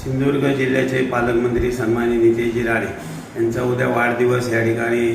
सिंधुदुर्ग जिल्ह्याचे पालकमंत्री सन्माननीय नितेशजी राणे यांचा उद्या वाढदिवस या ठिकाणी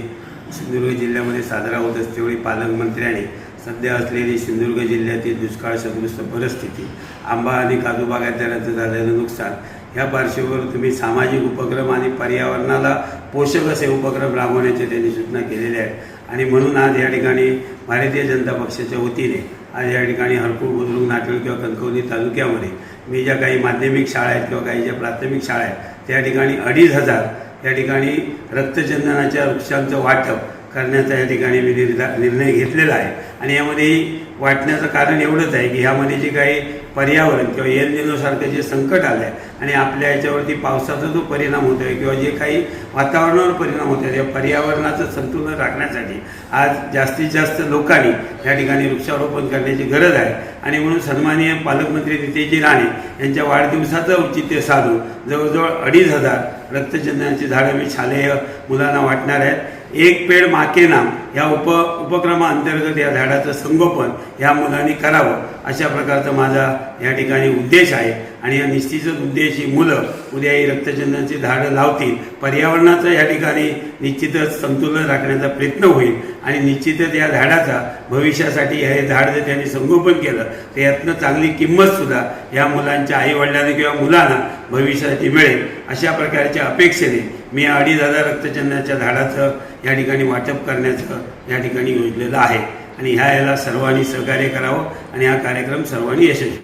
सिंधुदुर्ग जिल्ह्यामध्ये साजरा होत असतेवेळी पालकमंत्र्यांनी सध्या असलेली सिंधुदुर्ग जिल्ह्यातील दुष्काळसदृश परिस्थिती, आंबा आणि काजू बागायतदारांचं झालेलं नुकसान या पार्श्वभूमीवर तुम्ही सामाजिक उपक्रम आणि पर्यावरणाला पोषक असे उपक्रम राबवण्याचे त्यांनी सूचना केलेल्या आहेत। आणि म्हणून आज या ठिकाणी भारतीय जनता पक्षाच्या वतीने आज या ठिकाणी हरकुळ, बुद्रुक, नाटळ किंवा कणकवली तालुक्यामध्ये मी ज्या काही माध्यमिक शाळा आहेत किंवा काही ज्या प्राथमिक शाळा आहेत त्या ठिकाणी 2500 या ठिकाणी रक्तचंदनाच्या वृक्षांचं वाटप करण्याचा या ठिकाणी मी निर्णय घेतलेला आहे। आणि यामध्ये वाटण्याचं कारण एवढंच आहे की ह्यामध्ये जे काही पर्यावरण किंवा एल निनोसारखं जे संकट आलं आहे आणि आपल्या याच्यावरती पावसाचा जो परिणाम होतो आहे किंवा जे काही वातावरणावर परिणाम होत आहे या पर्यावरणाचं संतुलन राखण्यासाठी आज जास्तीत जास्त लोकांनी या ठिकाणी वृक्षारोपण करण्याची गरज आहे। आणि म्हणून सन्माननीय पालकमंत्री नितेशजी राणे यांच्या वाढदिवसाचं औचित्य साधून जवळजवळ 2500 रक्तचंदनाची झाडं मी शालेय मुलांना वाटणार आहेत। एक पेड माँ के नाम या उपक्रमाअंतर्गत या झाडाचं संगोपन या मुलांनी करावं अशा प्रकारचा माझा या ठिकाणी उद्देश आहे। आणि या निश्चितच उद्देश ही मुलं उद्या ही रक्तचंदनाची झाडं लावतील, पर्यावरणाचं या ठिकाणी निश्चितच संतुलन राखण्याचा प्रयत्न होईल आणि निश्चितच या झाडाचा भविष्यासाठी हे झाड जर त्यांनी संगोपन केलं तर यातनं चांगली किंमतसुद्धा या मुलांच्या आईवडिलांना किंवा मुलांना भविष्यासाठी मिळेल अशा प्रकारच्या अपेक्षेने मी 2500 रक्तचंदनाच्या झाडाचं या ठिकाणी वाटप करण्याचं या ठिकाणी योजलेलं आहे। आणि ह्याला सर्वांनी सहकार्य करावं आणि हा कार्यक्रम सर्वांनी यशस्वी